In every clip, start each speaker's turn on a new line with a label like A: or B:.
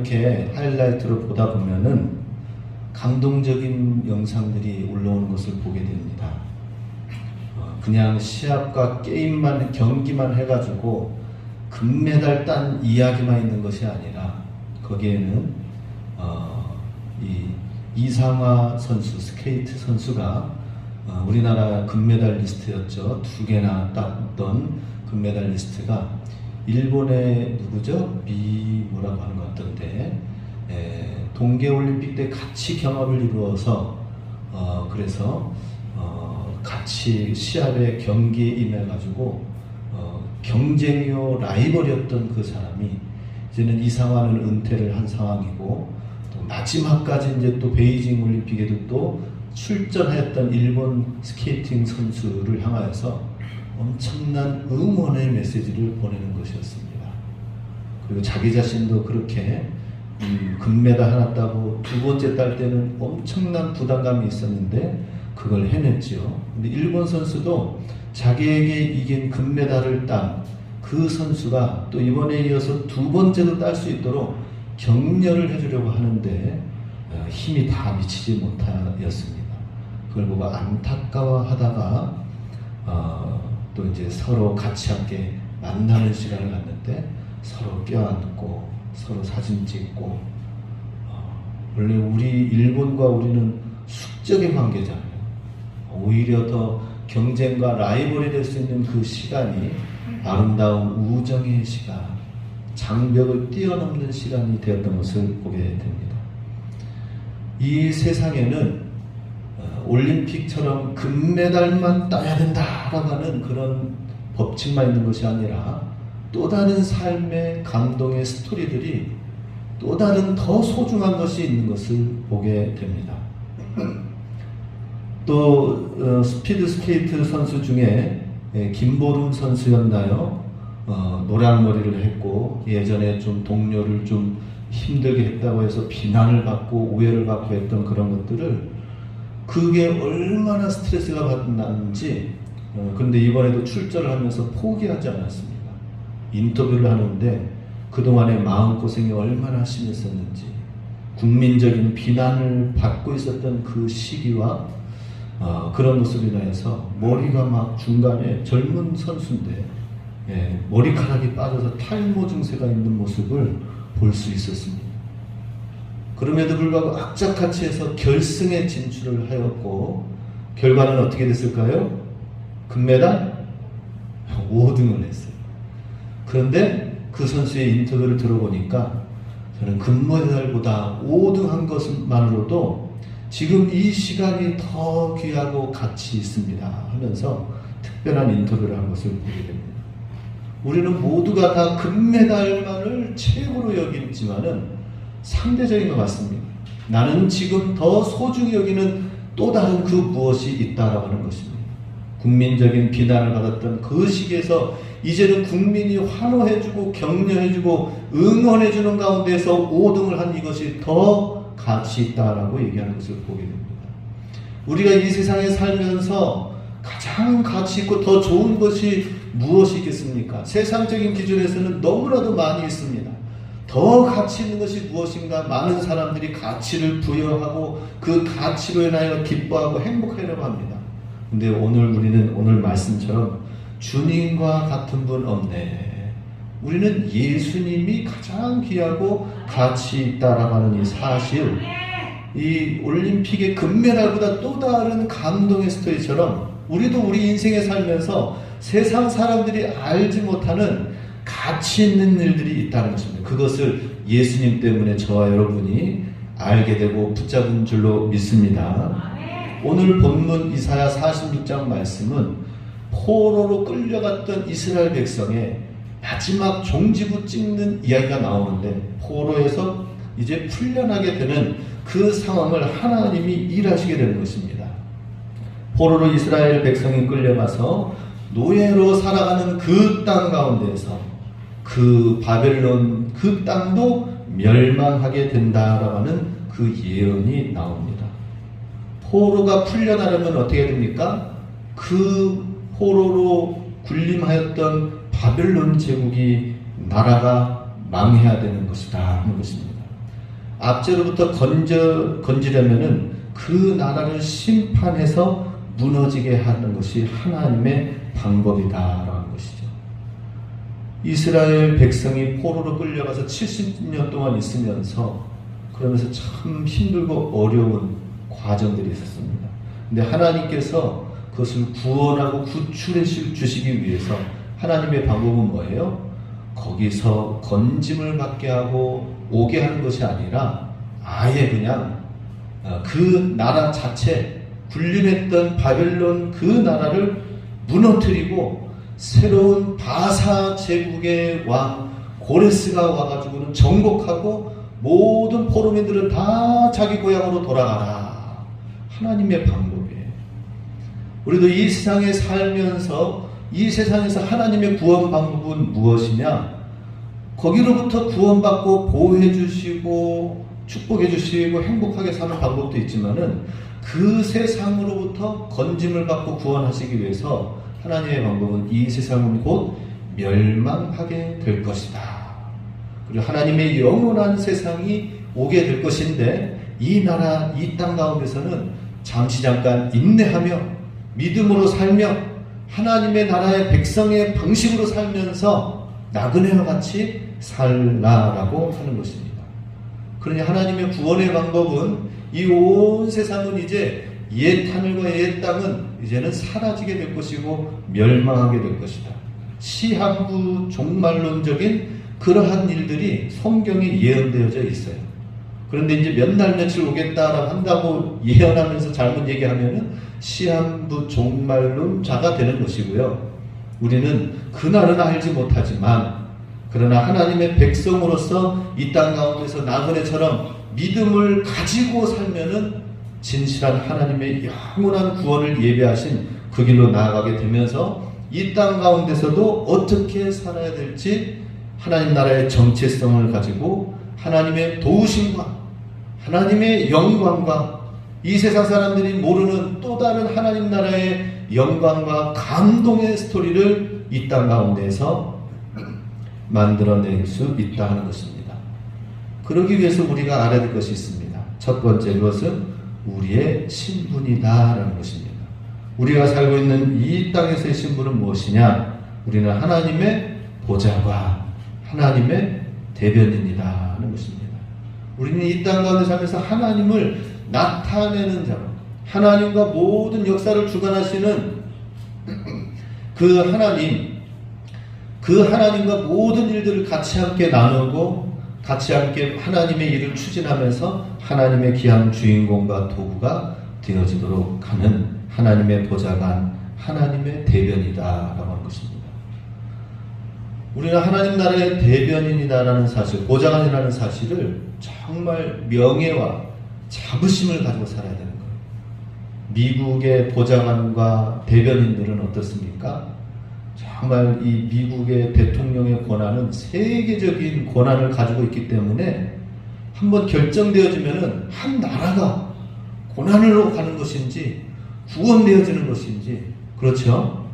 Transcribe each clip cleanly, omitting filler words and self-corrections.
A: 이렇게 하이라이트로 보다 보면은 감동적인 영상들이 올라오는 것을 보게 됩니다. 그냥 시합과 게임만, 경기만 해가지고 금메달 딴 이야기만 있는 것이 아니라 거기에는 이 이상화 선수, 스케이트 선수가 우리나라 금메달리스트였죠. 2개나 땄던 금메달리스트가 일본의 누구죠? 뭐라고 하는 것 같던데 동계올림픽 때 같이 경합을 이루어서 그래서 같이 시합에 경기에 임해가지고 경쟁이요 라이벌이었던 그 사람이 이제는 이상화는 은퇴를 한 상황이고 또 마지막까지 이제 또 베이징 올림픽에도 또 출전하였던 일본 스케이팅 선수를 향하여서 엄청난 응원의 메시지를 보내는 것이었습니다. 그리고 자기 자신도 그렇게 금메달 하나 따고 2번째 딸 때는 엄청난 부담감이 있었는데 그걸 해냈지요. 근데 일본 선수도 자기에게 이긴 금메달을 딴 그 선수가 또 이번에 이어서 2번째도 딸 수 있도록 격려를 해주려고 하는데 힘이 다 미치지 못하였습니다. 그걸 보고 안타까워하다가 또 이제 서로 같이 함께 만나는 시간을 갖는데 서로 껴안고 서로 사진 찍고 원래 우리 일본과 우리는 숙적의 관계잖아요. 오히려 더 경쟁과 라이벌이 될 수 있는 그 시간이 아름다운 우정의 시간, 장벽을 뛰어넘는 시간이 되었던 것을 보게 됩니다. 이 세상에는 올림픽처럼 금메달만 따야 된다라고 하는 그런 법칙만 있는 것이 아니라 또 다른 삶의 감동의 스토리들이 또 다른 더 소중한 것이 있는 것을 보게 됩니다. 또 스피드 스케이트 선수 중에 김보름 선수였나요? 노랑머리를 했고 예전에 좀 동료를 좀 힘들게 했다고 해서 비난을 받고 오해를 받고 했던 그런 것들을 그게 얼마나 스트레스가 받았는지 그런데 이번에도 출전을 하면서 포기하지 않았습니다. 인터뷰를 하는데 그동안의 마음고생이 얼마나 심했었는지 국민적인 비난을 받고 있었던 그 시기와 그런 모습이 인해서 머리가 막 중간에 젊은 선수인데 머리카락이 빠져서 탈모 증세가 있는 모습을 볼 수 있었습니다. 그럼에도 불구하고 악착같이 해서 결승에 진출을 하였고 결과는 어떻게 됐을까요? 금메달 5등을 했어요. 그런데 그 선수의 인터뷰를 들어보니까 저는 금메달보다 5등 한 것만으로도 지금 이 시간이 더 귀하고 가치 있습니다 하면서 특별한 인터뷰를 한 것을 보게 됩니다. 우리는 모두가 다 금메달만을 최고로 여기지만은 상대적인 것 같습니다. 나는 지금 더 소중히 여기는 또 다른 그 무엇이 있다라고 하는 것입니다. 국민적인 비난을 받았던 그 시기에서 이제는 국민이 환호해주고 격려해주고 응원해주는 가운데서 5등을 한 이것이 더 가치 있다라고 얘기하는 것을 보게 됩니다. 우리가 이 세상에 살면서 가장 가치 있고 더 좋은 것이 무엇이 있겠습니까? 세상적인 기준에서는 너무나도 많이 있습니다. 더 가치 있는 것이 무엇인가? 많은 사람들이 가치를 부여하고 그 가치로 인하여 기뻐하고 행복하려고 합니다. 근데 우리는 오늘 말씀처럼 주님과 같은 분 없네. 우리는 예수님이 가장 귀하고 가치 있다라고 하는 이 사실, 이 올림픽의 금메달보다 또 다른 감동의 스토리처럼 우리도 우리 인생에 살면서 세상 사람들이 알지 못하는 가치 있는 일들이 있다는 것입니다. 그것을 예수님 때문에 저와 여러분이 알게 되고 붙잡은 줄로 믿습니다. 오늘 본문 이사야 46장 말씀은 포로로 끌려갔던 이스라엘 백성의 마지막 종지부 찍는 이야기가 나오는데 포로에서 이제 풀려나게 되는 그 상황을 하나님이 일하시게 되는 것입니다. 포로로 이스라엘 백성이 끌려가서 노예로 살아가는 그 땅 가운데에서 그 바벨론 그 땅도 멸망하게 된다라고 하는 그 예언이 나옵니다. 포로가 풀려나려면 어떻게 됩니까? 그 포로로 군림하였던 바벨론 제국이 나라가 망해야 되는 것이다 하는 것입니다. 압제로부터 건지려면은 그 나라를 심판해서 무너지게 하는 것이 하나님의 방법이다라는 것이죠. 이스라엘 백성이 포로로 끌려가서 70년 동안 있으면서 그러면서 참 힘들고 어려운 과정들이 있었습니다. 근데 하나님께서 그것을 구원하고 구출해 주시기 위해서 하나님의 방법은 뭐예요? 거기서 건짐을 받게 하고 오게 하는 것이 아니라 아예 그냥 그 나라 자체, 군림했던 바벨론 그 나라를 무너뜨리고 새로운 바사 제국의 왕 고레스가 와가지고는 정복하고 모든 포로민들은 다 자기 고향으로 돌아가라. 하나님의 방법이에요. 우리도 이 세상에 살면서 이 세상에서 하나님의 구원 방법은 무엇이냐? 거기로부터 구원받고 보호해 주시고 축복해 주시고 행복하게 사는 방법도 있지만은 그 세상으로부터 건짐을 받고 구원하시기 위해서 하나님의 방법은 이 세상은 곧 멸망하게 될 것이다. 그리고 하나님의 영원한 세상이 오게 될 것인데 이 나라, 이 땅 가운데서는 잠시 잠깐 인내하며 믿음으로 살며 하나님의 나라의 백성의 방식으로 살면서 나그네와 같이 살라라고 하는 것입니다. 그러니 하나님의 구원의 방법은 이 온 세상은 이제 옛 하늘과 옛 땅은 이제는 사라지게 될 것이고 멸망하게 될 것이다. 시한부 종말론적인 그러한 일들이 성경에 예언되어져 있어요. 그런데 이제 몇 날 며칠 오겠다라고 한다고 예언하면서 잘못 얘기하면은 시한부 종말론자가 되는 것이고요. 우리는 그날은 알지 못하지만 그러나 하나님의 백성으로서 이 땅 가운데서 나그네처럼 믿음을 가지고 살면은 진실한 하나님의 영원한 구원을 예배하신 그 길로 나아가게 되면서 이 땅 가운데서도 어떻게 살아야 될지 하나님 나라의 정체성을 가지고 하나님의 도우심과 하나님의 영광과 이 세상 사람들이 모르는 또 다른 하나님 나라의 영광과 감동의 스토리를 이 땅 가운데에서 만들어낼 수 있다 하는 것입니다. 그러기 위해서 우리가 알아야 될 것이 있습니다. 첫 번째 것은 우리의 신분이다라는 것입니다. 우리가 살고 있는 이 땅에서의 신분은 무엇이냐? 우리는 하나님의 보좌관, 하나님의 대변인이다 하는 것입니다. 우리는 이 땅 가운데 살면서 하나님을 나타내는 자로 하나님과 모든 역사를 주관하시는 그 하나님과 모든 일들을 같이 함께 나누고 같이 함께 하나님의 일을 추진하면서 하나님의 귀한 주인공과 도구가 되어지도록 하는 하나님의 보좌관, 하나님의 대변이다라고 하는 것입니다. 우리는 하나님 나라의 대변인이다라는 사실, 보좌관이라는 사실을 정말 명예와 자부심을 가지고 살아야 되는 거예요. 미국의 보좌관과 대변인들은 어떻습니까? 정말 이 미국의 대통령의 권한은 세계적인 권한을 가지고 있기 때문에 한번 결정되어지면은 한 나라가 고난으로 가는 것인지 구원되어지는 것인지, 그렇죠?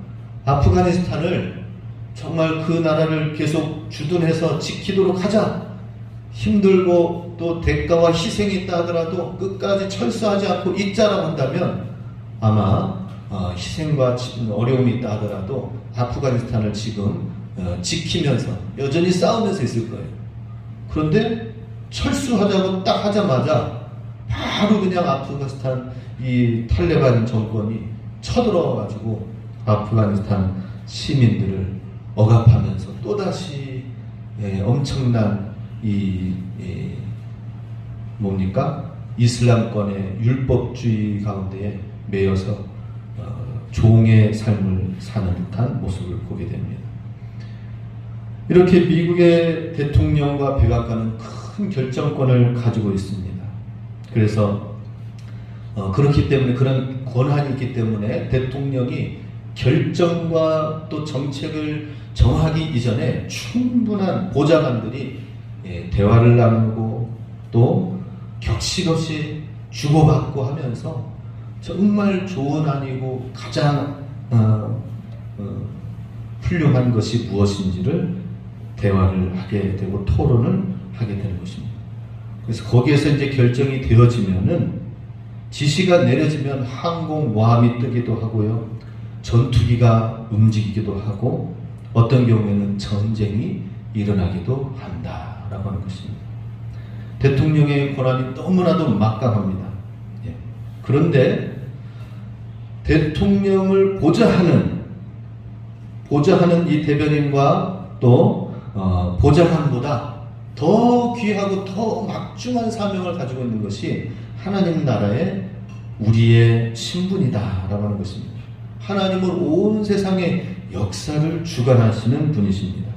A: 아프가니스탄을 정말 그 나라를 계속 주둔해서 지키도록 하자. 힘들고 또 대가와 희생이 있다 하더라도 끝까지 철수하지 않고 있자라고 한다면 아마 희생과 어려움이 있다 하더라도 아프가니스탄을 지금 지키면서 여전히 싸우면서 있을 거예요. 그런데 철수하자고 딱 하자마자 바로 그냥 아프가니스탄 이 탈레반 정권이 쳐들어와가지고 아프가니스탄 시민들을 억압하면서 또다시 엄청난 뭡니까? 이슬람권의 율법주의 가운데에 매여서 종의 삶을 사는 듯한 모습을 보게 됩니다. 이렇게 미국의 대통령과 백악관은 큰 결정권을 가지고 있습니다. 그래서 그렇기 때문에 그런 권한이 있기 때문에 대통령이 결정과 또 정책을 정하기 이전에 충분한 보좌관들이 대화를 나누고 또 격식 없이 주고받고 하면서 정말 좋은 아니고 가장 훌륭한 것이 무엇인지를 대화를 하게 되고 토론을 하게 되는 것입니다. 그래서 거기에서 이제 결정이 되어지면은 지시가 내려지면 항공모함이 뜨기도 하고요. 전투기가 움직이기도 하고 어떤 경우에는 전쟁이 일어나기도 한다라고 하는 것입니다. 대통령의 권한이 너무나도 막강합니다. 예. 그런데 대통령을 보좌하는 이 대변인과 또 보좌관보다 더 귀하고 더 막중한 사명을 가지고 있는 것이 하나님 나라의 우리의 신분이다라고 하는 것입니다. 하나님은 온 세상의 역사를 주관하시는 분이십니다.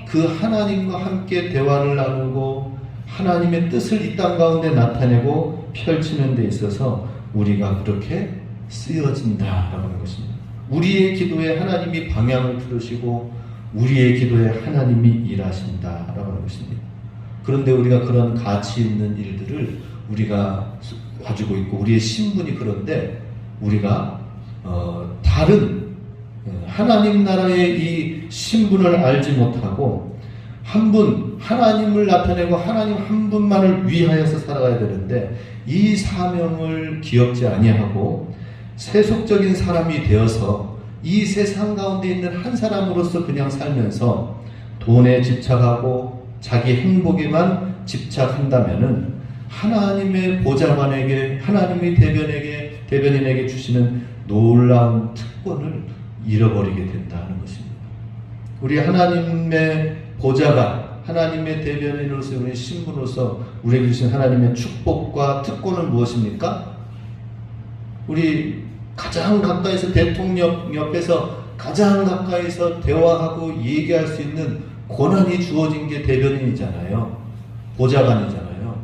A: 그 하나님과 함께 대화를 나누고 하나님의 뜻을 이 땅 가운데 나타내고 펼치는 데 있어서 우리가 그렇게 쓰여진다라고 하는 것입니다. 우리의 기도에 하나님이 방향을 틀으시고 우리의 기도에 하나님이 일하신다라고 하는 것입니다. 그런데 우리가 그런 가치 있는 일들을 우리가 가지고 있고 우리의 신분이 그런데 우리가 다른 하나님 나라의 이 신분을 알지 못하고 한 분 하나님을 나타내고 하나님 한 분만을 위하여서 살아가야 되는데 이 사명을 기억지 아니하고 세속적인 사람이 되어서 이 세상 가운데 있는 한 사람으로서 그냥 살면서 돈에 집착하고 자기 행복에만 집착한다면은 하나님의 보좌관에게 하나님의 대변인에게 주시는 놀라운 특권을 잃어버리게 된다는 것입니다. 우리 하나님의 보좌관, 하나님의 대변인으로서 우리 신분으로서 우리에게 주신 하나님의 축복과 특권은 무엇입니까? 우리 가장 가까이서 대통령 옆에서 가장 가까이서 대화하고 얘기할 수 있는 권한이 주어진 게 대변인이잖아요. 보좌관이잖아요.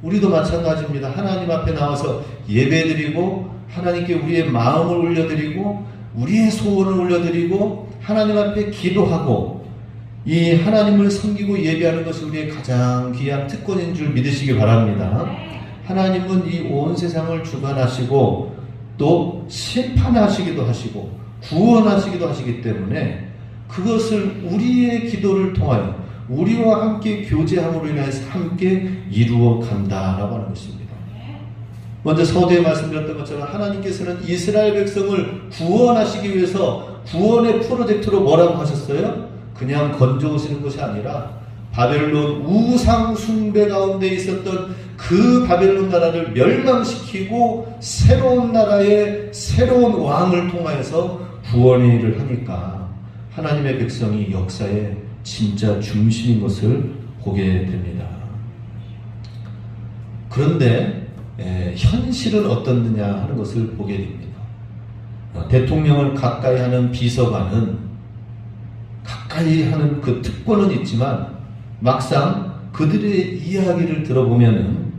A: 우리도 마찬가지입니다. 하나님 앞에 나와서 예배드리고 하나님께 우리의 마음을 올려드리고 우리의 소원을 올려드리고 하나님 앞에 기도하고 이 하나님을 섬기고 예배하는 것이 우리의 가장 귀한 특권인 줄 믿으시기 바랍니다. 하나님은 이 온 세상을 주관하시고 또 심판하시기도 하시고 구원하시기도 하시기 때문에 그것을 우리의 기도를 통하여 우리와 함께 교제함으로 인해서 함께 이루어 간다라고 하는 것입니다. 먼저 서두에 말씀드렸던 것처럼 하나님께서는 이스라엘 백성을 구원하시기 위해서 구원의 프로젝트로 뭐라고 하셨어요? 그냥 건져오시는 것이 아니라 바벨론 우상 숭배 가운데 있었던 그 바벨론 나라를 멸망시키고 새로운 나라의 새로운 왕을 통하여서 구원의 일을 하니까 하나님의 백성이 역사의 진짜 중심인 것을 보게 됩니다. 그런데 현실은 어떻느냐 하는 것을 보게 됩니다. 대통령을 가까이 하는 비서관은 가까이 하는 그 특권은 있지만 막상 그들의 이야기를 들어보면은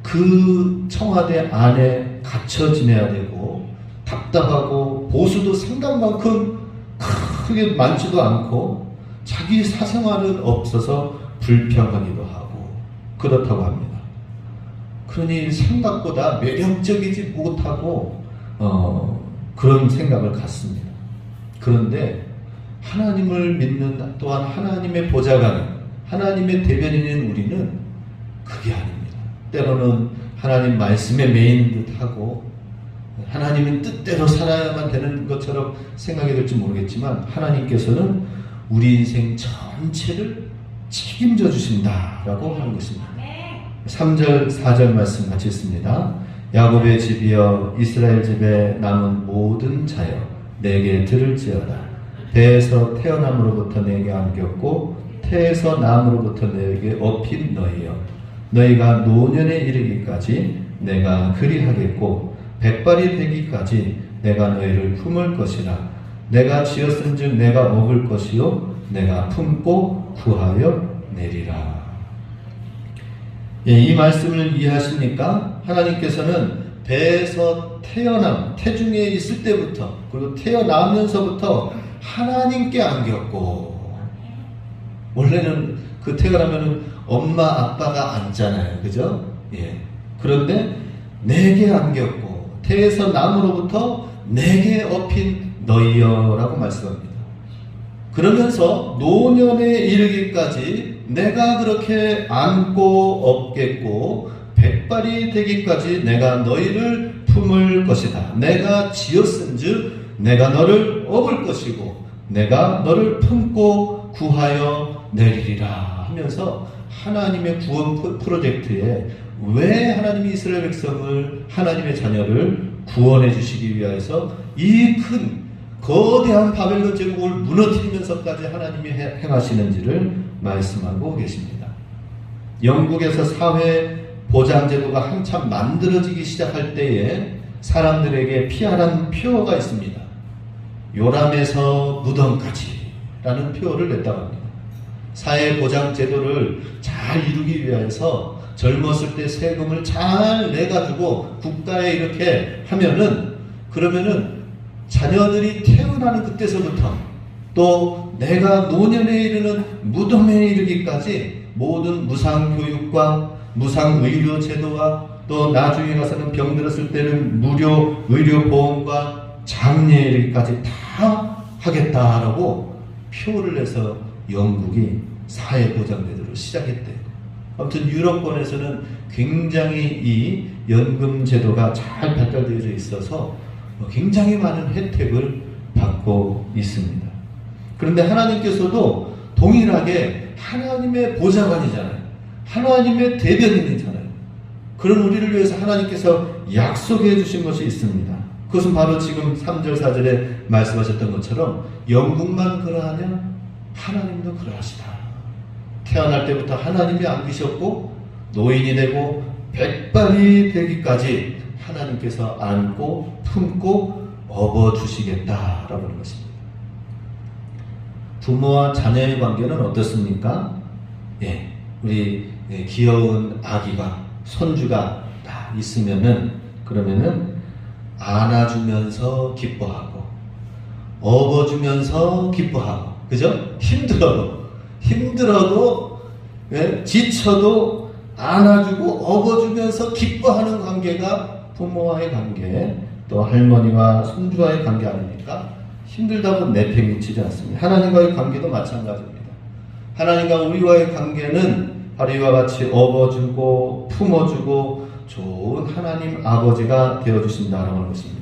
A: 그 청와대 안에 갇혀 지내야 되고 답답하고 보수도 상당만큼 크게 많지도 않고 자기 사생활은 없어서 불평하기도 하고 그렇다고 합니다. 그러니 생각보다 매력적이지 못하고 그런 생각을 갖습니다. 그런데 하나님을 믿는 또한 하나님의 보좌관, 하나님의 대변인인 우리는 그게 아닙니다. 때로는 하나님 말씀에 매인 듯하고 하나님의 뜻대로 살아야만 되는 것처럼 생각이 될지 모르겠지만 하나님께서는 우리 인생 전체를 책임져 주신다라고 하는 것입니다. 3절 4절 말씀 같이 읽습니다. 야곱의 집이여 이스라엘 집에 남은 모든 자여 내게 들을지어다. 배에서 태어남으로부터 내게 안겼고 태에서 남으로부터 내게 업힌 너희여 너희가 노년에 이르기까지 내가 그리하겠고 백발이 되기까지 내가 너희를 품을 것이라. 내가 지었은즉 내가 먹을 것이요 내가 품고 구하여 내리라. 이 말씀을 이해하십니까? 하나님께서는 배에서 태중에 있을 때부터 그리고 태어나면서부터 하나님께 안겼고, 원래는 그 태어나면은 엄마 아빠가 안잖아요, 그죠? 예. 그런데 내게 안겼고 태에서 남으로부터 내게 업힌 너희여라고 말씀합니다. 그러면서 노년에 이르기까지 내가 그렇게 안고 업겠고 백발이 되기까지 내가 너희를 품을 것이다. 내가 지었은즉 내가 너를 업을 것이고 내가 너를 품고 구하여 내리리라 하면서 하나님의 구원 프로젝트에 왜 하나님이 이스라엘 백성을 하나님의 자녀를 구원해 주시기 위해서 이 큰 거대한 바벨론 제국을 무너뜨리면서까지 하나님이 행하시는지를 말씀하고 계십니다. 영국에서 사회 보장제도가 한참 만들어지기 시작할 때에 사람들에게 피하라는 표어가 있습니다. 요람에서 무덤까지 라는 표어를 냈다고 합니다. 사회보장제도를 잘 이루기 위해서 젊었을 때 세금을 잘 내가지고 국가에 이렇게 하면은 그러면은 자녀들이 태어나는 그때서부터 또 내가 노년에 이르는 무덤에 이르기까지 모든 무상교육과 무상의료제도와 또 나중에 가서는 병들었을 때는 무료 의료보험과 장례에 이르기까지 다 하겠다라고 표를 내서 영국이 사회보장제도를 시작했대요. 아무튼 유럽권에서는 굉장히 이 연금제도가 잘 발달되어 있어서 굉장히 많은 혜택을 받고 있습니다. 그런데 하나님께서도 동일하게 하나님의 보좌관이잖아요. 하나님의 대변인이잖아요. 그런 우리를 위해서 하나님께서 약속해 주신 것이 있습니다. 그것은 바로 지금 3절 4절에 말씀하셨던 것처럼 영국만 그러하냐? 하나님도 그러하시다. 태어날 때부터 하나님이 안기셨고 노인이 되고 백발이 되기까지 하나님께서 안고 품고 업어주시겠다라고 하는 것입니다. 부모와 자녀의 관계는 어떻습니까? 예, 우리 귀여운 아기가 손주가 다 있으면은 그러면은 안아주면서 기뻐하고 업어주면서 기뻐하고 그죠? 힘들어도 예, 지쳐도 안아주고 업어주면서 기뻐하는 관계가 부모와의 관계 또 할머니와 손주와의 관계 아닙니까? 힘들다고 내팽개치지 않습니다. 하나님과의 관계도 마찬가지입니다. 하나님과 우리와의 관계는 바로 이와 같이 업어주고 품어주고 좋은 하나님 아버지가 되어주신다라고 하는 것입니다.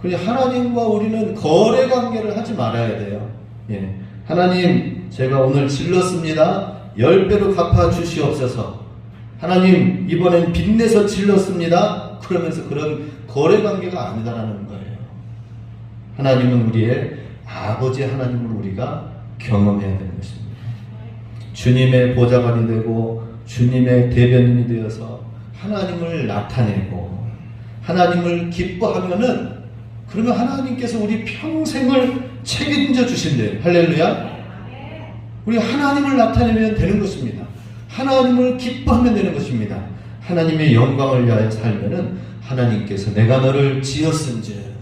A: 그리고 하나님과 우리는 거래 관계를 하지 말아야 돼요. 예. 하나님 제가 오늘 질렀습니다. 10배로 갚아주시옵소서. 하나님 이번엔 빚내서 질렀습니다. 그러면서 그런 거래 관계가 아니다라는 거예요. 하나님은 우리의 아버지 하나님을 우리가 경험해야 되는 것입니다. 주님의 보좌관이 되고 주님의 대변인이 되어서 하나님을 나타내고 하나님을 기뻐하면은 그러면 하나님께서 우리 평생을 책임져 주신대요. 할렐루야. 우리 하나님을 나타내면 되는 것입니다. 하나님을 기뻐하면 되는 것입니다. 하나님의 영광을 위하여 살면은 하나님께서 내가 너를 지었은즉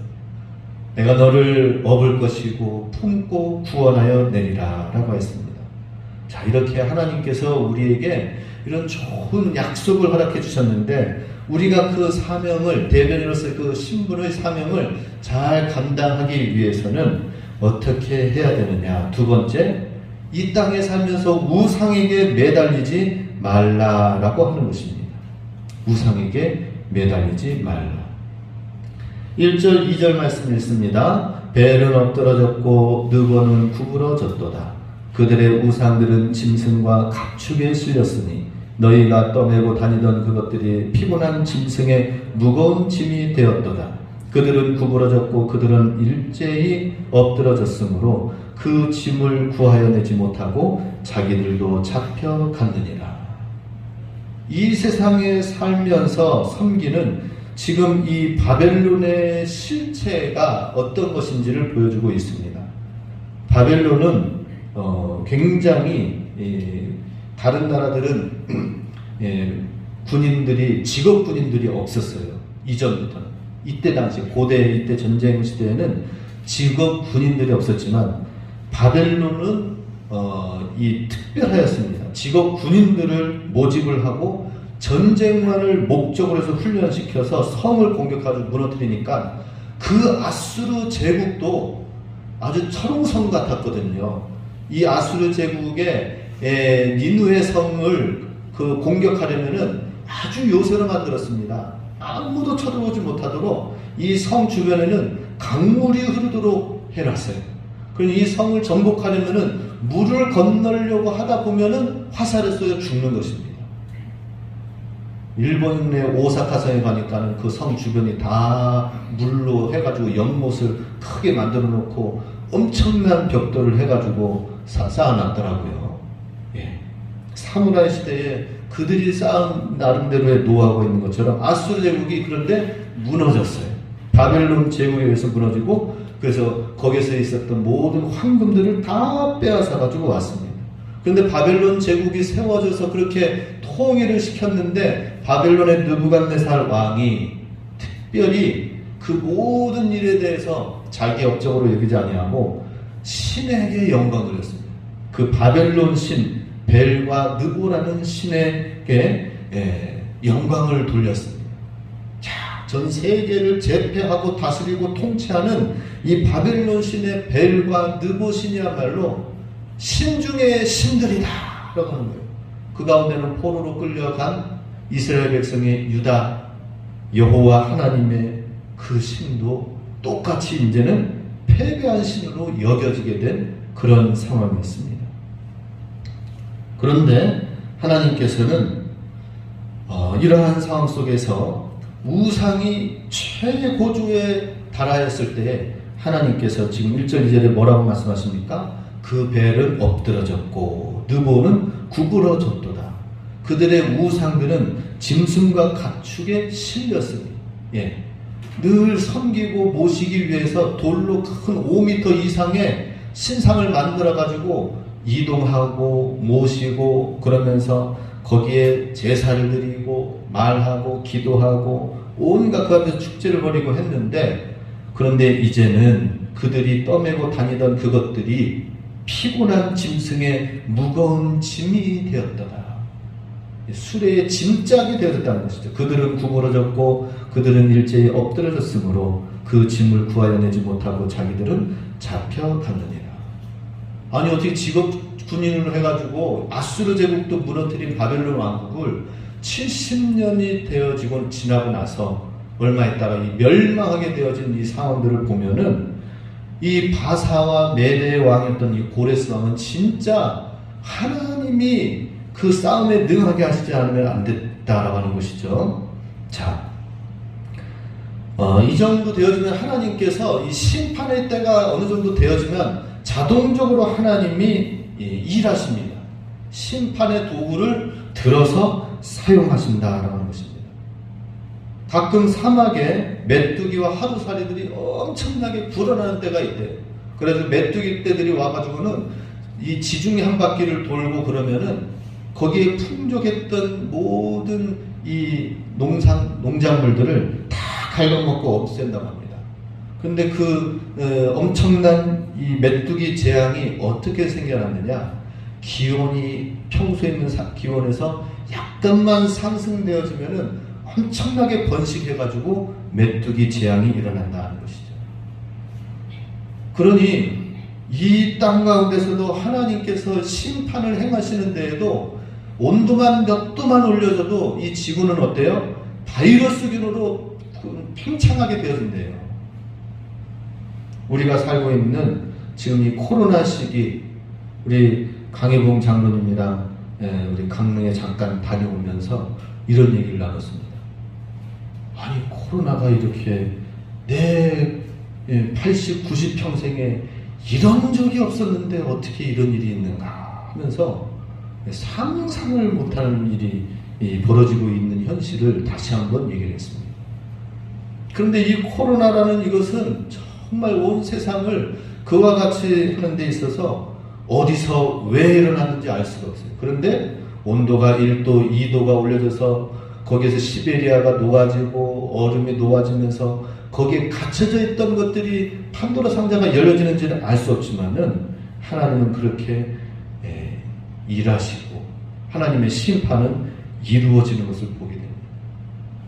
A: 내가 너를 업을 것이고 품고 구원하여 내리라 라고 했습니다. 자, 이렇게 하나님께서 우리에게 이런 좋은 약속을 허락해 주셨는데 우리가 그 사명을 대변인으로서 그 신분의 사명을 잘 감당하기 위해서는 어떻게 해야 되느냐. 두 번째, 이 땅에 살면서 우상에게 매달리지 말라라고 하는 것입니다. 우상에게 매달리지 말라. 1절 2절 말씀 읽습니다. 벨은 엎드러졌고 느보는 구부러졌도다. 그들의 우상들은 짐승과 가축에 실렸으니 너희가 떠매고 다니던 그것들이 피곤한 짐승의 무거운 짐이 되었도다. 그들은 구부러졌고 그들은 일제히 엎드러졌으므로 그 짐을 구하여 내지 못하고 자기들도 잡혀갔느니라. 이 세상에 살면서 섬기는 지금 이 바벨론의 실체가 어떤 것인지를 보여주고 있습니다. 바벨론은 굉장히 다른 나라들은 군인들이 직업 군인들이 없었어요. 이전부터는. 이때 당시 고대 이때 전쟁 시대에는 직업 군인들이 없었지만 바벨론은 이 특별하였습니다. 직업 군인들을 모집을 하고 전쟁만을 목적으로 해서 훈련시켜서 성을 공격하고 무너뜨리니까 그 아수르 제국도 아주 철옹성 같았거든요. 이 아수르 제국의 니누의 성을 그 공격하려면은 아주 요새로 만들었습니다. 아무도 쳐들어오지 못하도록 이 성 주변에는 강물이 흐르도록 해놨어요. 그럼 이 성을 정복하려면은 물을 건너려고 하다 보면은 화살을 쏘여 죽는 것입니다. 일본의 오사카성에 가니까는 그 성 주변이 다 물로 해가지고 연못을 크게 만들어 놓고 엄청난 벽돌을 해가지고 쌓아놨더라고요. 예. 사무라이 시대에 그들이 쌓은 나름대로의 노하우가 있는 것처럼 아수르 제국이 그런데 무너졌어요. 바벨론 제국에 의해서 무너지고, 그래서 거기서 있었던 모든 황금들을 다 빼앗아 가지고 왔습니다. 그런데 바벨론 제국이 세워져서 그렇게 통일을 시켰는데 바벨론의 느부갓네살 왕이 특별히 그 모든 일에 대해서 자기 업적으로 여기지 아니하고 신에게 영광을 돌렸습니다. 그 바벨론 신 벨과 느보라는 신에게 영광을 돌렸습니다. 자, 전 세계를 제패하고 다스리고 통치하는 이 바벨론 신의 벨과 느보 신이야말로 신 중의 신들이다 라고 하는 거예요. 그 가운데는 포로로 끌려간 이스라엘 백성의 유다 여호와 하나님의 그 신도 똑같이 이제는 패배한 신으로 여겨지게 된 그런 상황이었습니다. 그런데 하나님께서는 이러한 상황 속에서 우상이 최고조에 달하였을 때에 하나님께서 지금 1절 2절에 뭐라고 말씀하십니까? 그 벨은 엎드러졌고 느보는 구부러졌도다. 그들의 우상들은 짐승과 가축에 실렸으니, 예, 늘 섬기고 모시기 위해서 돌로 큰 5m 이상의 신상을 만들어 가지고 이동하고 모시고 그러면서 거기에 제사를 드리고 말하고 기도하고 온갖 그 앞에서 축제를 벌이고 했는데, 그런데 이제는 그들이 떠매고 다니던 그것들이 피곤한 짐승의 무거운 짐이 되었더라. 수레의 짐짝이 되었다는 것이죠. 그들은 구부러졌고 그들은 일제히 엎드러졌으므로 그 짐을 구하여내지 못하고 자기들은 잡혀갔느니라. 아니 어떻게 직업 군인으로 해가지고 아수르 제국도 무너뜨린 바벨론 왕국을 70년이 되어지고 지나고 나서 얼마 있다가 이 멸망하게 되어진 이 상황들을 보면은 이 바사와 메대의 왕이었던 이 고레스 왕은 진짜 하나님이 그 싸움에 능하게 하시지 않으면 안 됐다라고 하는 것이죠. 자, 이 정도 되어지면 하나님께서 이 심판의 때가 어느 정도 되어지면 자동적으로 하나님이 일하십니다. 심판의 도구를 들어서 사용하신다라고 하는 것입니다. 가끔 사막에 메뚜기와 하루살이들이 엄청나게 불어나는 때가 있대요. 그래서 메뚜기 떼들이 와가지고는 이 지중해 한 바퀴를 돌고 그러면은 거기에 풍족했던 모든 이 농작물들을 다 갉아먹고 없앤다고 합니다. 그런데 그 엄청난 이 메뚜기 재앙이 어떻게 생겨났느냐? 기온이 평소에 있는 기온에서 약간만 상승되어지면은 엄청나게 번식해가지고 메뚜기 재앙이 일어난다는 것이죠. 그러니 이 땅 가운데서도 하나님께서 심판을 행하시는 데에도 온도만 몇 도만 올려줘도 이 지구는 어때요? 바이러스균으로 팽창하게 되어진대요. 우리가 살고 있는 지금 이 코로나 시기, 우리 강혜봉 장로님이랑 우리 강릉에 잠깐 다녀오면서 이런 얘기를 나눴습니다. 아니 코로나가 이렇게 내 80, 90평생에 이런 적이 없었는데 어떻게 이런 일이 있는가 하면서 상상을 못하는 일이 벌어지고 있는 현실을 다시 한번 얘기를 했습니다. 그런데 이 코로나라는 이것은 정말 온 세상을 그와 같이 하는 데 있어서 어디서 왜 일어났는지 알 수가 없어요. 그런데 온도가 1도, 2도가 올려져서 거기에서 시베리아가 녹아지고 얼음이 녹아지면서 거기에 갇혀져 있던 것들이 판도라 상자가 열려지는지는 알 수 없지만은 하나님은 그렇게 일하시고 하나님의 심판은 이루어지는 것을 보게 됩니다.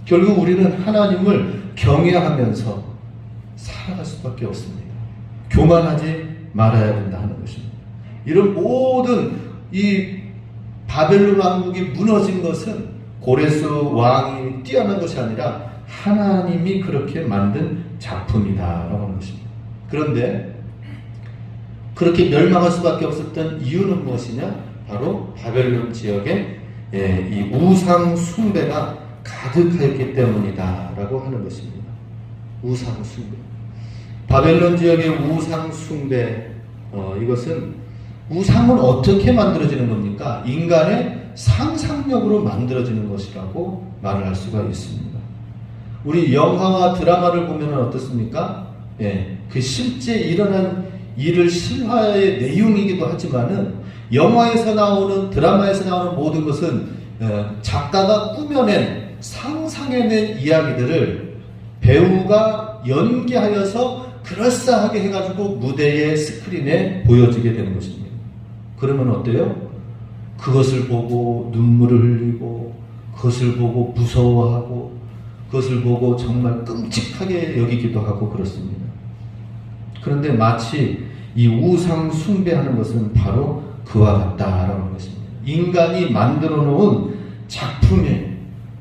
A: 결국 우리는 하나님을 경외하면서 살아갈 수밖에 없습니다. 교만하지 말아야 된다 하는 것입니다. 이런 모든 이 바벨론 왕국이 무너진 것은 고레스 왕이 뛰어난 것이 아니라 하나님이 그렇게 만든 작품이다라고 하는 것입니다. 그런데 그렇게 멸망할 수밖에 없었던 이유는 무엇이냐? 바로 바벨론 지역에 이 우상 숭배가 가득하였기 때문이다라고 하는 것입니다. 우상 숭배. 바벨론 지역의 우상 숭배, 이것은 우상은 어떻게 만들어지는 겁니까? 인간의 상상력으로 만들어지는 것이라고 말을 할 수가 있습니다. 우리 영화와 드라마를 보면 어떻습니까? 그 실제 일어난 일을 실화의 내용이기도 하지만은 영화에서 나오는, 드라마에서 나오는 모든 것은 작가가 꾸며낸, 상상해낸 이야기들을 배우가 연기하여서 그럴싸하게 해가지고 무대의 스크린에 보여지게 되는 것입니다. 그러면 어때요? 그것을 보고 눈물을 흘리고, 그것을 보고 무서워하고, 그것을 보고 정말 끔찍하게 여기기도 하고 그렇습니다. 그런데 마치 이 우상 숭배하는 것은 바로 그와 같다라는 것입니다. 인간이 만들어 놓은 작품에,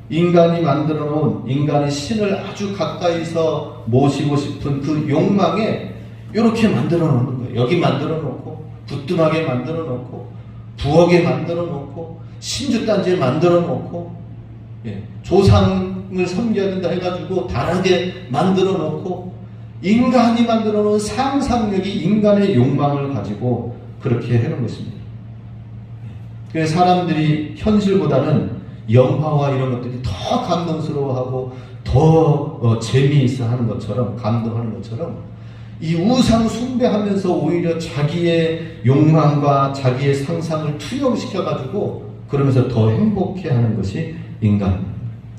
A: 인간이 만들어 놓은, 인간이 신을 아주 가까이서 모시고 싶은 그 욕망에 이렇게 만들어 놓는 거예요. 여기 만들어 놓고, 부뚜막에 만들어 놓고, 부엌에 만들어 놓고, 신주단지에 만들어 놓고, 조상을 섬겨야 된다 해가지고 다르게 만들어 놓고, 인간이 만들어 놓은 상상력이 인간의 욕망을 가지고 그렇게 해놓은 것입니다. 그래서 사람들이 현실보다는 영화와 이런 것들이 더 감동스러워하고 더 재미있어 하는 것처럼, 감동하는 것처럼 이 우상 숭배하면서 오히려 자기의 욕망과 자기의 상상을 투영시켜가지고 그러면서 더 행복해하는 것이 인간입니다.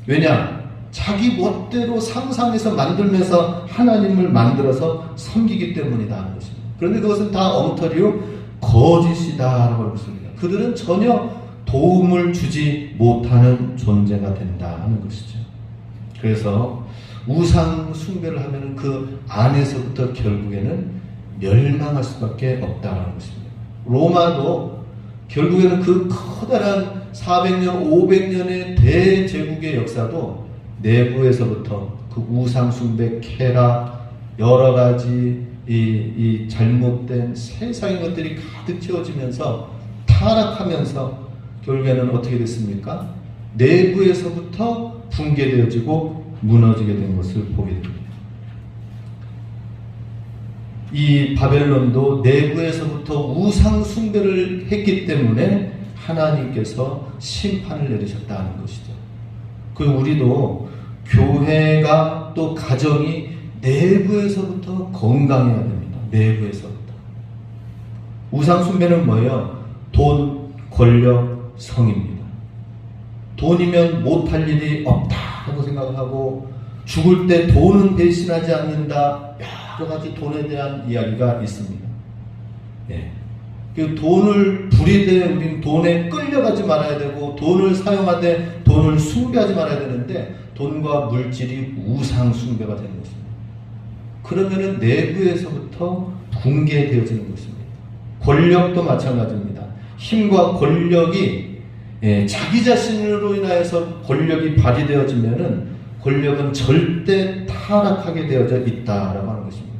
A: 왜냐? 자기 멋대로 상상해서 만들면서 하나님을 만들어서 섬기기 때문이다 하는 것입니다. 그런데 그것은 다 엉터리요 거짓이다라고 하는 것입니다. 그들은 전혀 도움을 주지 못하는 존재가 된다 하는 것이죠. 그래서 우상 숭배를 하면 그 안에서부터 결국에는 멸망할 수밖에 없다는 것입니다. 로마도 결국에는 그 커다란 400년, 500년의 대제국의 역사도 내부에서부터 그 우상 숭배, 쾌락, 여러 가지 이 잘못된 세상의 것들이 가득 채워지면서 타락하면서 결국에는 어떻게 됐습니까? 내부에서부터 붕괴되어지고 무너지게 된 것을 보게 됩니다. 이 바벨론도 내부에서부터 우상 숭배를 했기 때문에 하나님께서 심판을 내리셨다는 것이죠. 그 우리도 교회가 또 가정이 내부에서부터 건강해야 됩니다. 내부에서부터. 우상 숭배는 뭐예요? 돈, 권력, 성입니다. 돈이면 못할 일이 없다라고 생각하고 죽을 때 돈은 배신하지 않는다. 여러 가지 돈에 대한 이야기가 있습니다. 그 돈을 부리되 우리는 돈에 끌려가지 말아야 되고 돈을 사용하되 돈을 숭배하지 말아야 되는데 돈과 물질이 우상 숭배가 되는 것입니다. 그러면은 내부에서부터 붕괴되어지는 것입니다. 권력도 마찬가지입니다. 힘과 권력이 자기 자신으로 인하여서 권력이 발휘되어지면은 권력은 절대 타락하게 되어져 있다라고 하는 것입니다.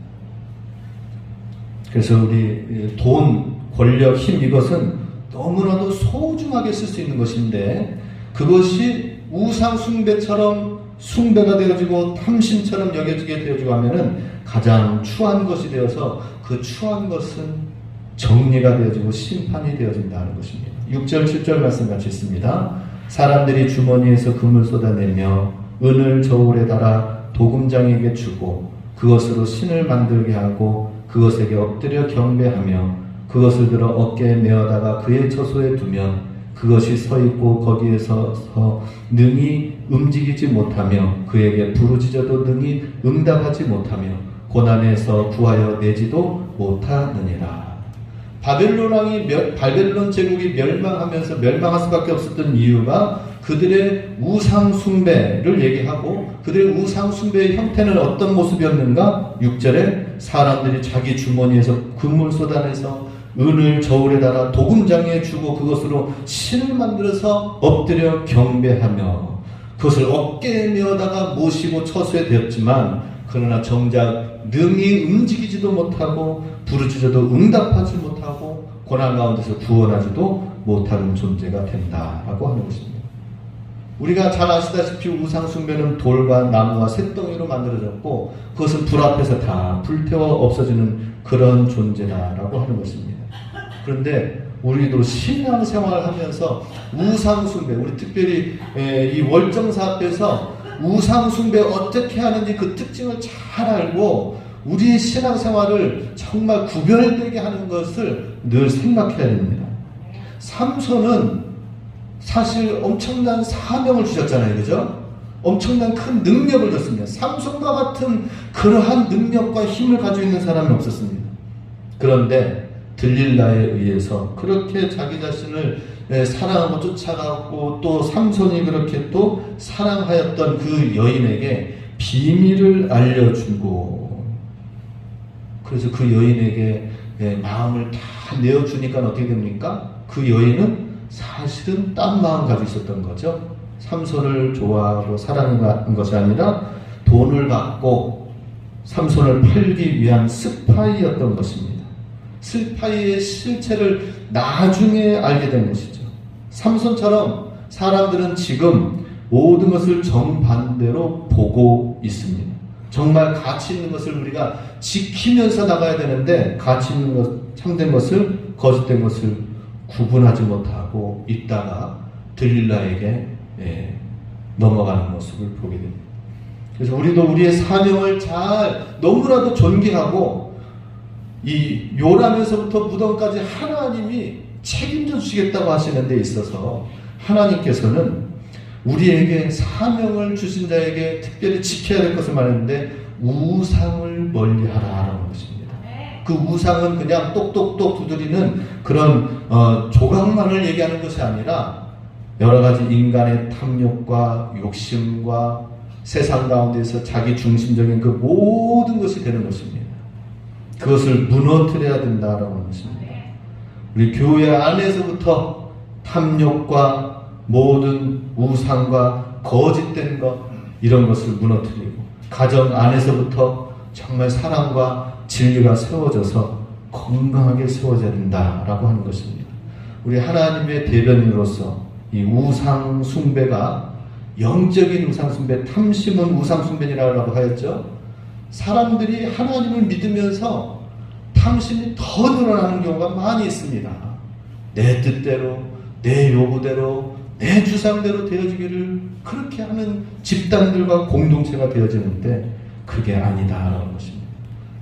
A: 그래서 우리 돈, 권력, 힘 이것은 너무나도 소중하게 쓸 수 있는 것인데 그것이 우상 숭배처럼 숭배가 되어지고 탐심처럼 여겨지게 되어지고 하면은 가장 추한 것이 되어서 그 추한 것은 정리가 되어지고 심판이 되어진다는 것입니다. 6절 7절 말씀 같이 있습니다. 사람들이 주머니에서 금을 쏟아내며 은을 저울에 달아 도금장에게 주고 그것으로 신을 만들게 하고 그것에게 엎드려 경배하며 그것을 들어 어깨에 메어다가 그의 처소에 두면 그것이 서 있고 거기에서 능히 움직이지 못하며 그에게 부르짖어도 능히 응답하지 못하며 고난에서 구하여 내지도 못하느니라. 바벨론 제국이 멸망할 수밖에 없었던 이유가 그들의 우상 숭배를 얘기하고 그들의 우상 숭배의 형태는 어떤 모습이었는가? 6절에 사람들이 자기 주머니에서 금을 쏟아내서 은을 저울에 달아 도금장에 주고 그것으로 신을 만들어서 엎드려 경배하며 그것을 어깨에 메어다가 모시고 처소에 되었지만 그러나 정작 능히 움직이지도 못하고 부르짖어도 응답하지 못하고 고난 가운데서 구원하지도 못하는 존재가 된다라고 하는 것입니다. 우리가 잘 아시다시피 우상 숭배는 돌과 나무와 쇳덩이로 만들어졌고 그것은 불 앞에서 다 불태워 없어지는 그런 존재다라고 하는 것입니다. 그런데 우리도 신앙생활을 하면서 우상 숭배, 우리 특별히 이 월정사 앞에서 우상 숭배 어떻게 하는지 그 특징을 잘 알고 우리의 신앙생활을 정말 구별되게 하는 것을 늘 생각해야 됩니다. 삼손은 사실 엄청난 사명을 주셨잖아요. 그죠? 엄청난 큰 능력을 줬습니다. 삼손과 같은 그러한 능력과 힘을 가지고 있는 사람이 없었습니다. 그런데 들릴라에 의해서 그렇게 자기 자신을 사랑하고 쫓아가고 또 삼손이 그렇게 또 사랑하였던 그 여인에게 비밀을 알려주고 그래서 그 여인에게 마음을 다 내어주니까 어떻게 됩니까? 그 여인은 사실은 딴 마음 가지고 있었던 거죠. 삼손을 좋아하고 사랑하는 것이 아니라 돈을 받고 삼손을 팔기 위한 스파이였던 것입니다. 스파이의 실체를 나중에 알게 된 것이죠. 삼손처럼 사람들은 지금 모든 것을 정반대로 보고 있습니다. 정말 가치 있는 것을 우리가 지키면서 나가야 되는데 가치 있는 것, 참된 것을 거짓된 것을 구분하지 못하고 있다가 들릴라에게 넘어가는 모습을 보게 됩니다. 그래서 우리도 우리의 사명을 잘 너무나도 존경하고 이 요람에서부터 무덤까지 하나님이 책임져 주시겠다고 하시는 데 있어서 하나님께서는 우리에게 사명을 주신 자에게 특별히 지켜야 될 것을 말했는데 우상을 멀리하라라는 것입니다. 그 우상은 그냥 똑똑똑 두드리는 그런 조각만을 얘기하는 것이 아니라 여러 가지 인간의 탐욕과 욕심과 세상 가운데서 자기 중심적인 그 모든 것이 되는 것입니다. 그것을 무너뜨려야 된다라는 것입니다. 우리 교회 안에서부터 탐욕과 모든 우상과 거짓된 것 이런 것을 무너뜨리고 가정 안에서부터 정말 사랑과 진리가 세워져서 건강하게 세워져야 된다라고 하는 것입니다. 우리 하나님의 대변인으로서 이 우상 숭배가 영적인 우상 숭배, 탐심은 우상 숭배라고 하였죠. 사람들이 하나님을 믿으면서 탐심이 더 늘어나는 경우가 많이 있습니다. 내 뜻대로, 내 요구대로, 내 주상대로 되어지기를 그렇게 하는 집단들과 공동체가 되어지는데 그게 아니다라는 것입니다.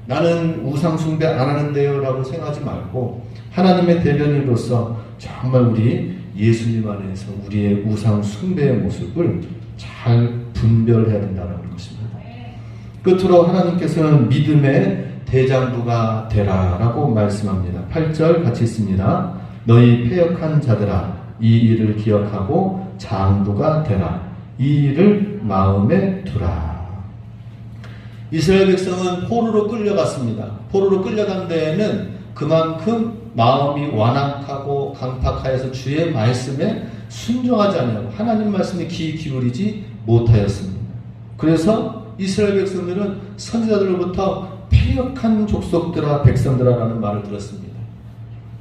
A: 나는 우상 숭배 안 하는데요 라고 생각하지 말고 하나님의 대변인으로서 정말 우리 예수님 안에서 우리의 우상 숭배의 모습을 잘 분별해야 된다는 것입니다. 끝으로 하나님께서는 믿음의 대장부가 되라 라고 말씀합니다. 8절 같이 있습니다. 너희 패역한 자들아 이 일을 기억하고 장부가 되라. 이 일을 마음에 두라. 이스라엘 백성은 포로로 끌려갔습니다. 포로로 끌려간 데에는 그만큼 마음이 완악하고 강팍하여서 주의 말씀에 순종하지 않냐고 하나님 말씀에 귀 기울이지 못하였습니다. 그래서 이스라엘 백성들은 선지자들로부터 패역한 족속들아 백성들아 라는 말을 들었습니다.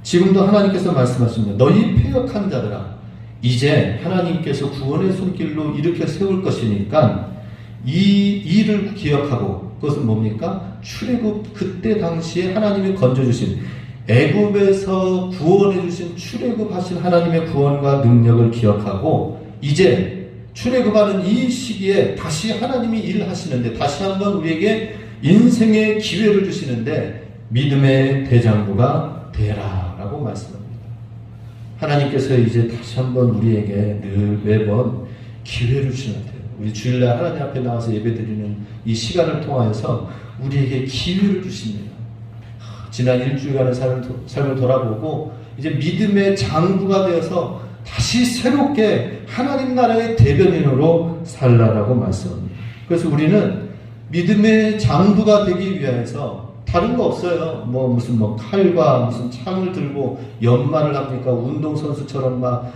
A: 지금도 하나님께서 말씀하십니다. 너희 패역한 자들아 이제 하나님께서 구원의 손길로 일으켜 세울 것이니까 이 일을 기억하고 그것은 뭡니까? 출애굽 그때 당시에 하나님이 건져주신 애굽에서 구원해 주신 출애굽하신 하나님의 구원과 능력을 기억하고 이제 출애굽하는 이 시기에 다시 하나님이 일을 하시는데 다시 한번 우리에게 인생의 기회를 주시는데 믿음의 대장부가 되라 라고 말씀합니다. 하나님께서 이제 다시 한번 우리에게 늘 매번 기회를 주시는데요. 우리 주일날 하나님 앞에 나와서 예배드리는 이 시간을 통하여서 우리에게 기회를 주십니다. 지난 일주일간의 삶을 돌아보고 이제 믿음의 장부가 되어서 다시 새롭게 하나님 나라의 대변인으로 살라라고 말씀합니다. 그래서 우리는 믿음의 장부가 되기 위해서 다른 거 없어요. 뭐 무슨 뭐 칼과 무슨 창을 들고 연말을 합니까? 운동선수처럼 막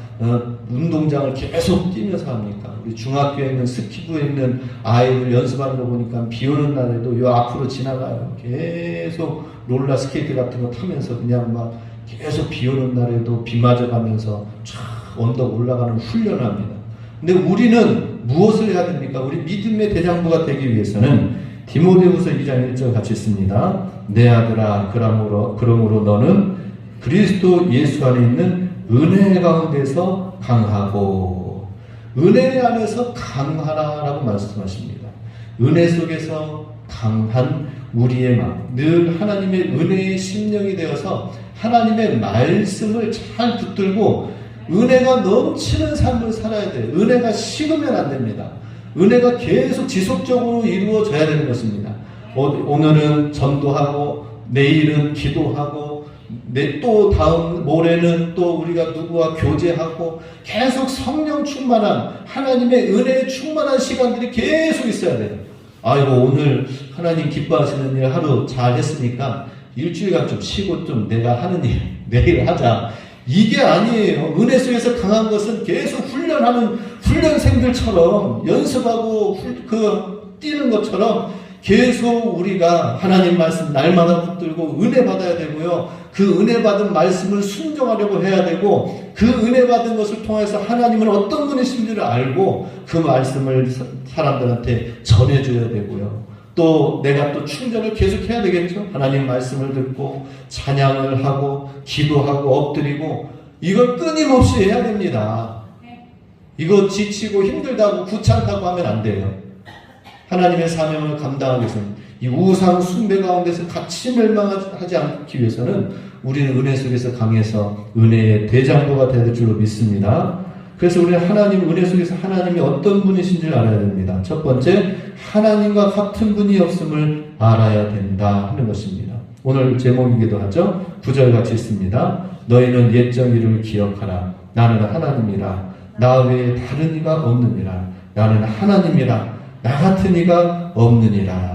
A: 운동장을 계속 뛰면서 합니까? 우리 중학교에 있는 스키부에 있는 아이들 연습하는 거 보니까 비 오는 날에도 요 앞으로 지나가요. 계속 롤러 스케이트 같은 거 타면서 그냥 막 계속 비 오는 날에도 비 맞아가면서 쫙 언덕 올라가는 훈련을 합니다. 근데 우리는 무엇을 해야 됩니까? 우리 믿음의 대장부가 되기 위해서는 디모데후서 2장 1절 같이 있습니다. 내 아들아, 그러므로 너는 그리스도 예수 안에 있는 은혜 가운데서 강하고, 은혜 안에서 강하라라고 말씀하십니다. 은혜 속에서 강한 우리의 마음, 늘 하나님의 은혜의 심령이 되어서 하나님의 말씀을 잘 붙들고 은혜가 넘치는 삶을 살아야 돼요. 은혜가 식으면 안 됩니다. 은혜가 계속 지속적으로 이루어져야 되는 것입니다. 오늘은 전도하고 내일은 기도하고 또 다음 모레는 또 우리가 누구와 교제하고 계속 성령 충만한 하나님의 은혜에 충만한 시간들이 계속 있어야 돼요. 아이고 오늘 하나님 기뻐하시는 일 하루 잘 했으니까 일주일간 좀 쉬고 좀 내가 하는 일 내일 하자. 이게 아니에요. 은혜 속에서 강한 것은 계속 훈련하는 훈련생들처럼 연습하고 뛰는 것처럼 계속 우리가 하나님 말씀 날마다 붙들고 은혜 받아야 되고요. 그 은혜 받은 말씀을 순종하려고 해야 되고 그 은혜 받은 것을 통해서 하나님은 어떤 분이신지를 알고 그 말씀을 사람들한테 전해줘야 되고요. 또 내가 또 충전을 계속 해야 되겠죠. 하나님 말씀을 듣고 찬양을 하고 기도하고 엎드리고 이걸 끊임없이 해야 됩니다. 이거 지치고 힘들다고 귀찮다고 하면 안 돼요. 하나님의 사명을 감당하기 위해서는 이 우상 숭배 가운데서 같이 멸망하지 않기 위해서는 우리는 은혜 속에서 강해서 은혜의 대장부가 될 줄로 믿습니다. 그래서 우리는 하나님 은혜 속에서 하나님이 어떤 분이신지를 알아야 됩니다. 첫 번째, 하나님과 같은 분이 없음을 알아야 된다 하는 것입니다. 오늘 제목이기도 하죠. 9절 같이 있습니다. 너희는 옛적 이름을 기억하라. 나는 하나님이라. 나 외에 다른 이가 없느니라. 나는 하나님이라. 나 같은 이가 없느니라.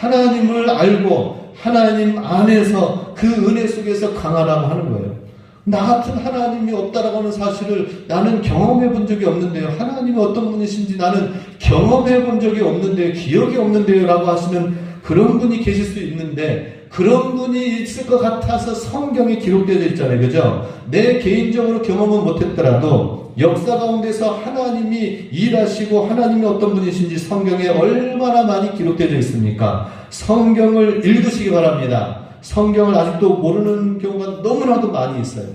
A: 하나님을 알고 하나님 안에서 그 은혜 속에서 강하라고 하는 거예요. 나 같은 하나님이 없다라고 하는 사실을 나는 경험해 본 적이 없는데요. 하나님이 어떤 분이신지 나는 경험해 본 적이 없는데요. 기억이 없는데요. 라고 하시는 그런 분이 계실 수 있는데 그런 분이 있을 것 같아서 성경에 기록되어 있잖아요. 그죠? 내 개인적으로 경험은 못했더라도 역사 가운데서 하나님이 일하시고 하나님이 어떤 분이신지 성경에 얼마나 많이 기록되어 있습니까? 성경을 읽으시기 바랍니다. 성경을 아직도 모르는 경우가 너무나도 많이 있어요.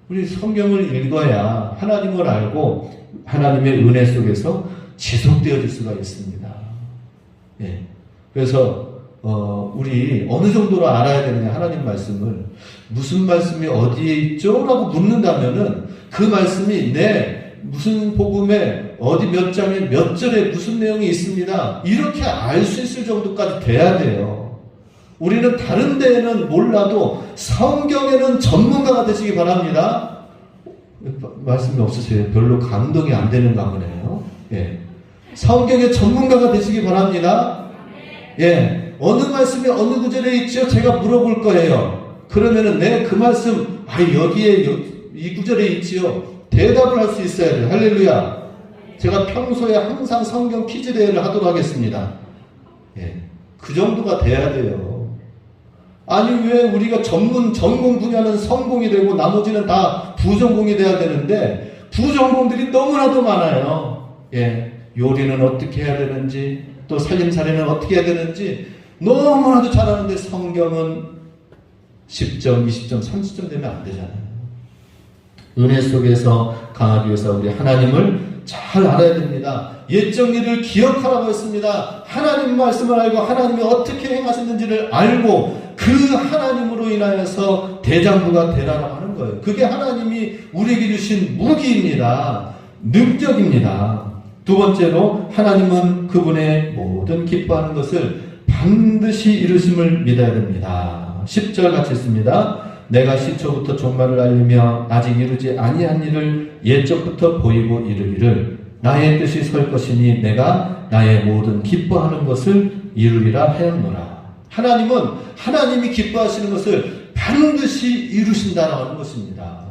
A: 우리 성경을 읽어야 하나님을 알고 하나님의 은혜 속에서 지속되어질 수가 있습니다. 예. 그래서 우리 어느 정도로 알아야 되느냐 하나님 말씀을 무슨 말씀이 어디에 있죠? 라고 묻는다면은 그 말씀이 무슨 복음에 어디 몇 장에 몇 절에 무슨 내용이 있습니다. 이렇게 알 수 있을 정도까지 돼야 돼요. 우리는 다른 데에는 몰라도 성경에는 전문가가 되시기 바랍니다. 말씀이 없으세요? 별로 감동이 안 되는가 보네요. 예. 성경의 전문가가 되시기 바랍니다. 예. 어느 말씀이 어느 구절에 있죠? 제가 물어볼 거예요. 그러면은 그 말씀, 여기에 이 구절에 있지요. 대답을 할 수 있어야 돼요. 할렐루야. 제가 평소에 항상 성경 퀴즈 대회를 하도록 하겠습니다. 예. 그 정도가 돼야 돼요. 아니 왜 우리가 전공 분야는 성공이 되고 나머지는 다 부전공이 돼야 되는데 부전공들이 너무나도 많아요. 예, 요리는 어떻게 해야 되는지 또 살림살이는 어떻게 해야 되는지 너무나도 잘하는데 성경은 10점, 20점, 30점 되면 안 되잖아요. 은혜 속에서 강하기 위해서 우리 하나님을 잘 알아야 됩니다. 옛적 일을 기억하라고 했습니다. 하나님 말씀을 알고 하나님이 어떻게 행하셨는지를 알고 그 하나님으로 인하여서 대장부가 되라고 하는 거예요. 그게 하나님이 우리에게 주신 무기입니다. 능력입니다. 두 번째로 하나님은 그분의 모든 기뻐하는 것을 반드시 이루심을 믿어야 됩니다. 10절 같이 있습니다. 내가 시초부터 종말을 알리며 아직 이루지 아니한 일을 옛적부터 보이고 이르기를 나의 뜻이 설 것이니 내가 나의 모든 기뻐하는 것을 이루리라 하였노라. 하나님은 하나님이 기뻐하시는 것을 반드시 이루신다라는 것입니다.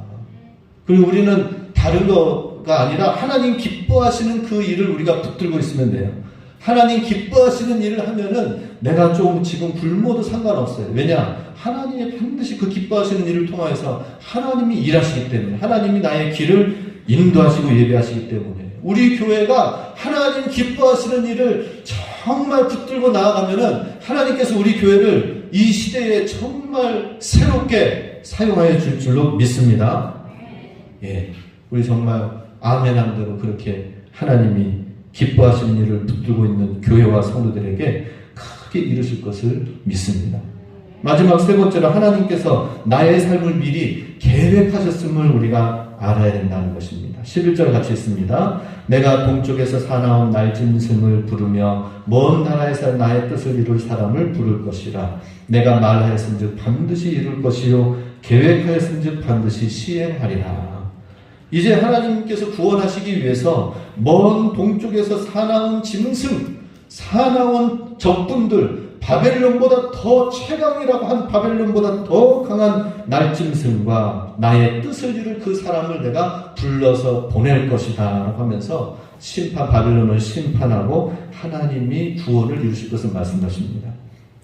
A: 그리고 우리는 다른 거가 아니라 하나님 기뻐하시는 그 일을 우리가 붙들고 있으면 돼요. 하나님 기뻐하시는 일을 하면은 내가 좀 지금 굶어도 상관없어요. 왜냐? 하나님이 반드시 그 기뻐하시는 일을 통해서 하나님이 일하시기 때문에, 하나님이 나의 길을 인도하시고 예배하시기 때문에, 우리 교회가 하나님 기뻐하시는 일을 정말 붙들고 나아가면은 하나님께서 우리 교회를 이 시대에 정말 새롭게 사용하여 줄 줄로 믿습니다. 예, 우리 정말 아멘한 대로 그렇게 하나님이 기뻐하시는 일을 붙들고 있는 교회와 성도들에게 크게 이루실 것을 믿습니다. 마지막 세 번째로 하나님께서 나의 삶을 미리 계획하셨음을 우리가 알아야 된다는 것입니다. 11절 같이 있습니다. 내가 동쪽에서 사나운 날짐승을 부르며 먼 나라에서 나의 뜻을 이룰 사람을 부를 것이라. 내가 말하였은즉 반드시 이룰 것이요 계획하였은즉 반드시 시행하리라. 이제 하나님께서 구원하시기 위해서 먼 동쪽에서 사나운 짐승, 사나운 적군들, 바벨론보다 더 최강이라고 한 바벨론보다 더 강한 날짐승과 나의 뜻을 이룰 그 사람을 내가 불러서 보낼 것이다 라고 하면서 바벨론을 심판하고 하나님이 구원을 이루실 것을 말씀하십니다.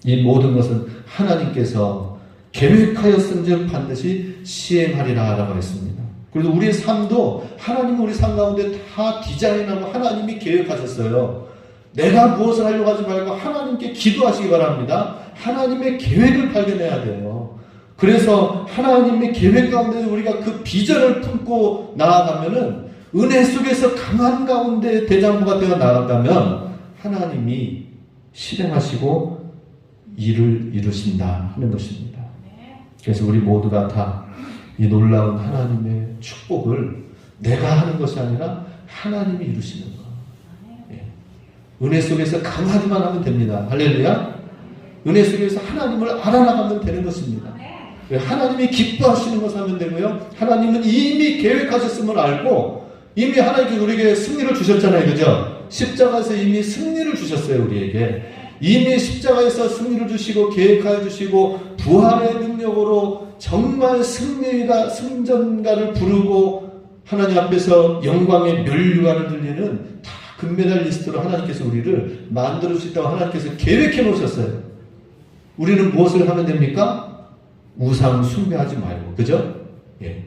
A: 이 모든 것은 하나님께서 계획하였은즉 반드시 시행하리라 라고 했습니다. 그래서 우리의 삶도 하나님은 우리 삶 가운데 다 디자인하고 하나님이 계획하셨어요. 내가 무엇을 하려고 하지 말고 하나님께 기도하시기 바랍니다. 하나님의 계획을 발견해야 돼요. 그래서 하나님의 계획 가운데 우리가 그 비전을 품고 나아가면은 은혜 속에서 강한 가운데 대장부가 되어 나아간다면 하나님이 실행하시고 일을 이루신다 하는 것입니다. 그래서 우리 모두가 다 이 놀라운 하나님의 축복을 내가 하는 것이 아니라 하나님이 이루시는 것. 은혜 속에서 강하기만 하면 됩니다. 할렐루야. 은혜 속에서 하나님을 알아나가면 되는 것입니다. 하나님이 기뻐하시는 것을 하면 되고요. 하나님은 이미 계획하셨음을 알고 이미 하나님께서 우리에게 승리를 주셨잖아요. 그죠? 십자가에서 이미 승리를 주셨어요. 우리에게. 이미 십자가에서 승리를 주시고 계획하여 주시고 부활의 능력으로 정말 승전가를 부르고 하나님 앞에서 영광의 멸류관을 들리는 다 금메달리스트로 하나님께서 우리를 만들어 주셨다고 하나님께서 계획해 놓으셨어요. 우리는 무엇을 하면 됩니까? 우상 숭배하지 말고, 그죠? 예.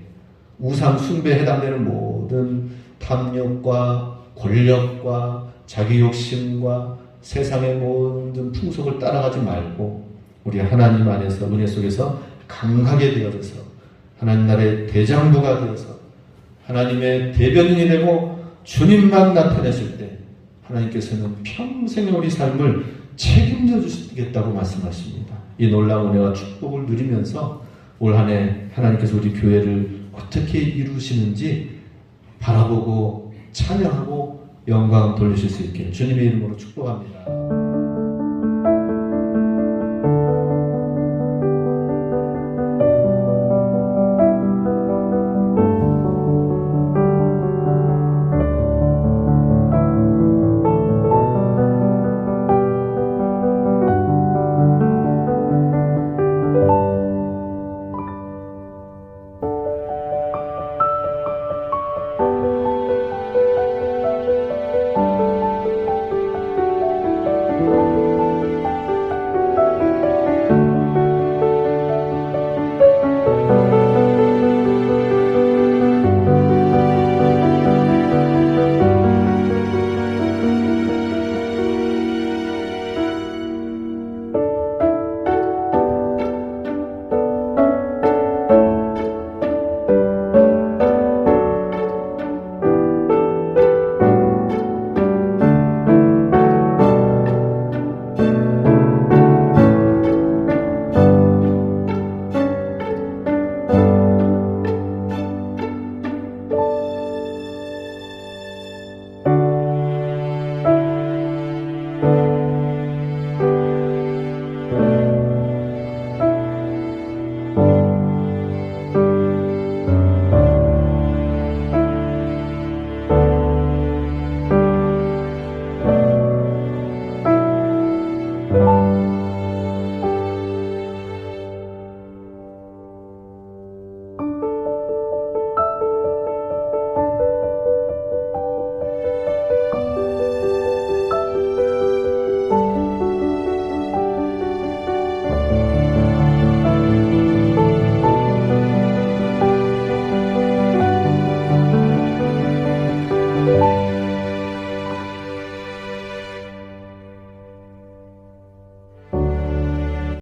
A: 우상 숭배에 해당되는 모든 탐욕과 권력과 자기 욕심과 세상의 모든 풍속을 따라가지 말고 우리 하나님 안에서 은혜 속에서 강하게 되어져서 하나님 나라의 대장부가 되어서 하나님의 대변인이 되고 주님만 나타내실 때 하나님께서는 평생의 우리 삶을 책임져 주시겠다고 말씀하십니다. 이 놀라운 은혜와 축복을 누리면서 올 한 해 하나님께서 우리 교회를 어떻게 이루시는지 바라보고 찬양하고 영광 돌리실 수 있게 주님의 이름으로 축복합니다.